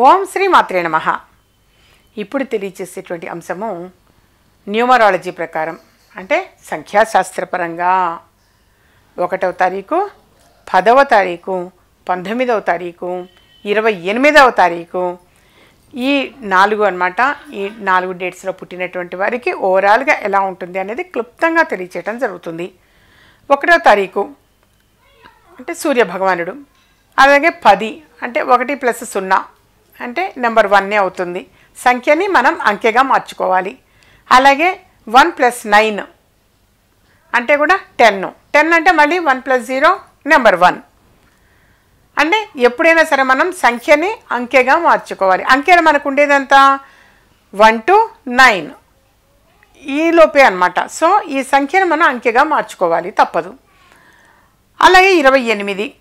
ఓం శ్రీ మాత్రే నమః. ఇప్పుడు తెలియచేసేటువంటి అంశము న్యూమరాలజీ ప్రకారం అంటే సంఖ్యాశాస్త్రపరంగా 1వ తారీఖు, 10వ తారీఖు, 19వ తారీఖు, 28వ తారీఖు ఈ 4 అన్నమాట. ఈ 4 డేట్స్లో పుట్టినటువంటి వారికి ఓవరాల్గా ఎలా ఉంటుంది అనేది క్లుప్తంగా తెలియచేయడం జరుగుతుంది. 1వ తారీఖు అంటే సూర్య భగవానుడు, అలాగే 10 అంటే 1 + 0 అంటే నెంబర్ 1 అవుతుంది. సంఖ్యని మనం అంకెగా మార్చుకోవాలి. అలాగే 1 + 9 అంటే కూడా 10 అంటే మళ్ళీ 1 + 0 నెంబర్ 1 అంటే ఎప్పుడైనా సరే మనం సంఖ్యని అంకెగా మార్చుకోవాలి. అంకెలు మనకు ఉండేదంతా 1 to 9 ఈ లోపే అన్నమాట. సో ఈ సంఖ్యను మనం అంకెగా మార్చుకోవాలి, తప్పదు. అలాగే 28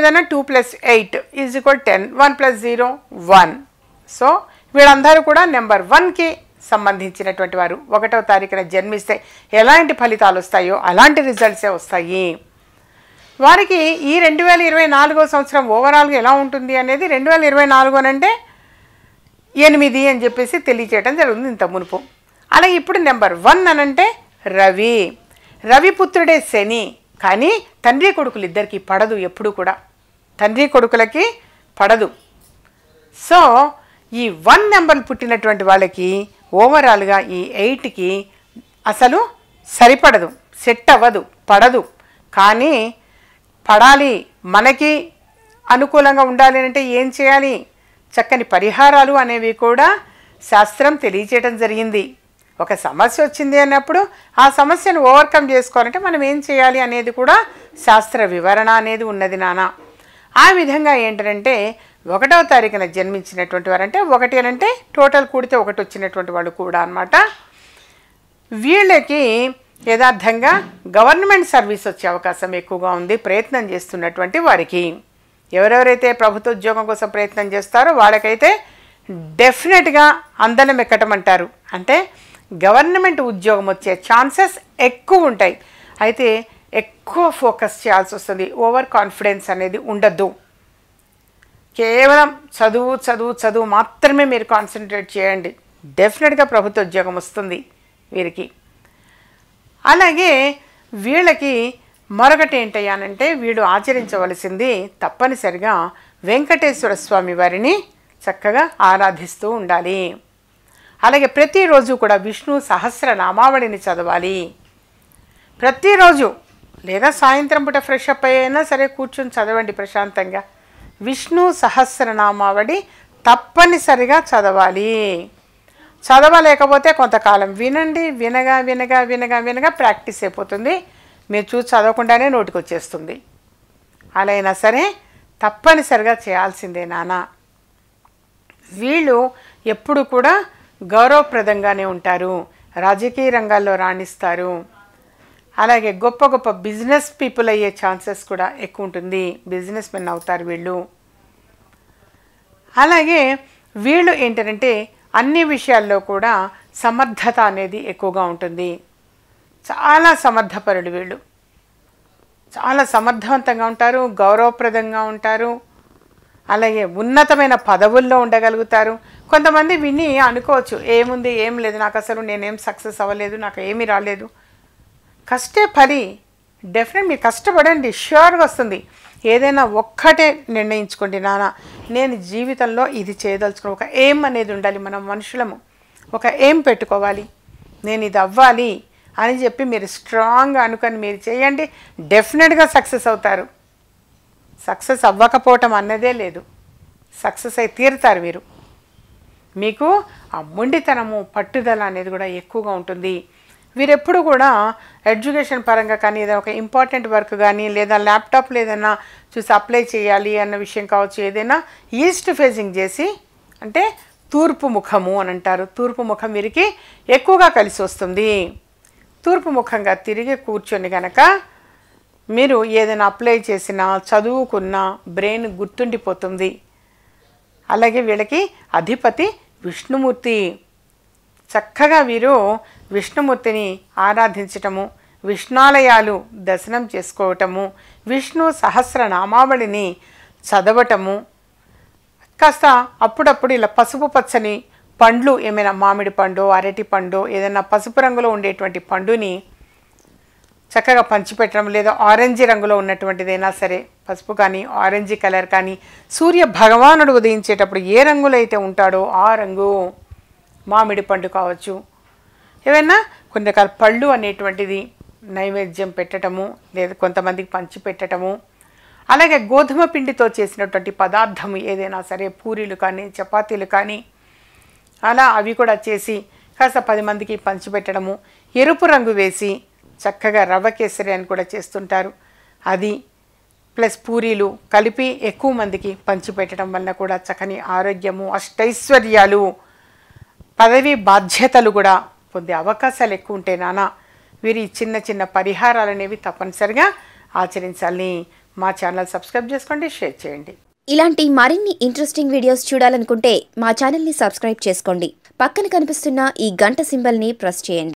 అన్న 2 + 8 = 10, 1 + 0 1. సో వీళ్ళందరూ కూడా నెంబర్ 1కి సంబంధించినటువంటి వారు. 1వ తారీఖున జన్మిస్తే ఎలాంటి ఫలితాలు వస్తాయో అలాంటి రిజల్ట్సే వస్తాయి. వారికి ఈ 2024 సంవత్సరం ఓవరాల్గా ఎలా ఉంటుంది అనేది 2024 అంటే 8 అని చెప్పేసి తెలియచేయడం జరుగుతుంది ఇంత మునుపు. అలాగే ఇప్పుడు నెంబర్ 1 అనంటే రవి పుత్రుడే శని. కానీ తండ్రి కొడుకులు ఇద్దరికి పడదు, ఎప్పుడు కూడా తండ్రి కొడుకులకి పడదు. సో ఈ 1 నెంబర్లు పుట్టినటువంటి వాళ్ళకి ఓవరాల్గా ఈ 8కి అసలు సరిపడదు, సెట్ అవ్వదు, పడదు. కానీ పడాలి, మనకి అనుకూలంగా ఉండాలి అంటే ఏం చేయాలి? చక్కని పరిహారాలు అనేవి కూడా శాస్త్రం తెలియచేయడం జరిగింది. ఒక సమస్య వచ్చింది అన్నప్పుడు ఆ సమస్యను ఓవర్కమ్ చేసుకోవాలంటే మనం ఏం చేయాలి అనేది కూడా శాస్త్ర వివరణ అనేది ఉన్నది నాన్న. ఆ విధంగా ఏంటంటే 1వ తారీఖున జన్మించినటువంటి వారు అంటే 1 అనంటే టోటల్ కూడితే 1 వచ్చినటువంటి వాళ్ళు కూడా అన్నమాట. వీళ్ళకి యథార్థంగా గవర్నమెంట్ సర్వీస్ వచ్చే అవకాశం ఎక్కువగా ఉంది ప్రయత్నం చేస్తున్నటువంటి వారికి. ఎవరెవరైతే ప్రభుత్వ ఉద్యోగం కోసం ప్రయత్నం చేస్తారో వాళ్ళకైతే డెఫినెట్గా అందలం ఎక్కటం అంటారు. అంటే గవర్నమెంట్ ఉద్యోగం వచ్చే ఛాన్సెస్ ఎక్కువ ఉంటాయి. అయితే ఎక్కువ ఫోకస్ చేయాల్సి వస్తుంది. ఓవర్ కాన్ఫిడెన్స్ అనేది ఉండద్దు. కేవలం చదువు మాత్రమే మీరు కాన్సన్ట్రేట్ చేయండి. డెఫినెట్గా ప్రభుత్వ ఉద్యోగం వస్తుంది వీరికి. అలాగే వీళ్ళకి మరొకటి ఏంటయ్యానంటే వీళ్ళు ఆచరించవలసింది తప్పనిసరిగా వెంకటేశ్వర స్వామి వారిని చక్కగా ఆరాధిస్తూ ఉండాలి. అలాగే ప్రతిరోజు కూడా విష్ణు సహస్రనామావళిని చదవాలి ప్రతిరోజు. లేదా సాయంత్రం పూట ఫ్రెష్ అప్ అయినా సరే కూర్చొని చదవండి ప్రశాంతంగా. విష్ణు సహస్రనామావళి తప్పనిసరిగా చదవాలి. చదవలేకపోతే కొంతకాలం వినండి. వినగా ప్రాక్టీస్ అయిపోతుంది. మీరు చూసి చదవకుండానే నోటికి వచ్చేస్తుంది. అలా అయినా సరే తప్పనిసరిగా చేయాల్సిందే నాన్న. వీళ్ళు ఎప్పుడు కూడా గౌరవప్రదంగానే ఉంటారు, రాజకీయ రంగాల్లో రాణిస్తారు. అలాగే గొప్ప గొప్ప బిజినెస్ పీపుల్ అయ్యే ఛాన్సెస్ కూడా ఎక్కువ ఉంటుంది. బిజినెస్ మెన్ అవుతారు వీళ్ళు. అలాగే వీళ్ళు ఏంటంటే అన్ని విషయాల్లో కూడా సమర్థత అనేది ఎక్కువగా ఉంటుంది. చాలా సమర్థపరుడు వీళ్ళు. చాలా సమర్థవంతంగా ఉంటారు, గౌరవప్రదంగా ఉంటారు. అలాగే ఉన్నతమైన పదవుల్లో ఉండగలుగుతారు. కొంతమంది విని అనుకోవచ్చు ఏముంది, ఏం లేదు, నాకు అసలు నేనేం సక్సెస్ అవ్వలేదు, నాకు ఏమీ రాలేదు. కష్టే ఫలి. డెఫినెట్ మీరు కష్టపడండి, ష్యూర్గా వస్తుంది. ఏదైనా ఒక్కటే నిర్ణయించుకోండి నాన్న, నేను జీవితంలో ఇది చేయదలుచుకుని ఒక ఎయిమ్ అనేది ఉండాలి. మనం మనుషులము ఒక ఎయిమ్ పెట్టుకోవాలి, నేను ఇది అవ్వాలి అని చెప్పి మీరు స్ట్రాంగ్గా అనుకొని మీరు చేయండి. డెఫినెట్గా సక్సెస్ అవుతారు. సక్సెస్ అవ్వకపోవటం అన్నదే లేదు. సక్సెస్ అయి తీరుతారు మీరు. మీకు ఆ మొండితనము, పట్టుదల అనేది కూడా ఎక్కువగా ఉంటుంది. వీరెప్పుడు కూడా ఎడ్యుకేషన్ పరంగా కానీ ఏదైనా ఒక ఇంపార్టెంట్ వర్క్ కానీ లేదా ల్యాప్టాప్లో ఏదైనా చూసి అప్లై చేయాలి అన్న విషయం కావచ్చు, ఏదైనా ఈస్ట్ ఫేసింగ్ చేసి అంటే తూర్పు ముఖము అని అంటారు. తూర్పు ముఖం వీరికి ఎక్కువగా కలిసి వస్తుంది. తూర్పు ముఖంగా తిరిగి కూర్చొని కనుక మీరు ఏదైనా అప్లై చేసినా చదువుకున్నా బ్రెయిన్ గుర్తుండిపోతుంది. అలాగే వీళ్ళకి అధిపతి విష్ణుమూర్తి. చక్కగా వీరు విష్ణుమూర్తిని ఆరాధించటము, విష్ణాలయాలు దర్శనం చేసుకోవటము, విష్ణు సహస్రనామావళిని చదవటము కాస్త అప్పుడప్పుడు ఇలా పసుపు పచ్చని పండ్లు ఏమైనా మామిడి పండు, అరటి పండు, ఏదైనా పసుపు రంగులో ఉండేటువంటి పండుని చక్కగా పంచిపెట్టడం, లేదా ఆరెంజ్ రంగులో ఉన్నటువంటిదైనా సరే, పసుపు కానీ ఆరెంజ్ కలర్ కానీ, సూర్య భగవానుడు ఉదయించేటప్పుడు ఏ రంగులో అయితే ఉంటాడో ఆ రంగు మామిడి పండు కావచ్చు, ఏవైనా కొన్ని రకాల పళ్ళు అనేటువంటిది నైవేద్యం పెట్టడము, లేదా కొంతమందికి పంచి పెట్టడము. అలాగే గోధుమ పిండితో చేసినటువంటి పదార్థము ఏదైనా సరే, పూరీలు కానీ చపాతీలు కానీ అలా అవి కూడా చేసి కాస్త 10 మందికి పంచిపెట్టడము. ఎరుపు రంగు వేసి చక్కగా రవ్వ కేసరి అని కూడా చేస్తుంటారు, అది ప్లస్ పూరీలు కలిపి ఎక్కువ మందికి పంచిపెట్టడం వల్ల కూడా చక్కని ఆరోగ్యము, అష్టైశ్వర్యాలు, పదవి బాధ్యతలు కూడా పొందే అవకాశాలు ఎక్కువ ఉంటే నాన్న వీరి చిన్న చిన్న పరిహారాలు అనేవి తప్పనిసరిగా ఆచరించాలని. మా ఛానల్ సబ్స్క్రైబ్ చేసుకోండి, షేర్ చేయండి. ఇలాంటి మరిన్ని ఇంట్రెస్టింగ్ వీడియోస్ చూడాలనుకుంటే మా ఛానల్ని సబ్స్క్రైబ్ చేసుకోండి. పక్కన కనిపిస్తున్న ఈ గంట సింబల్ని ప్రెస్ చేయండి.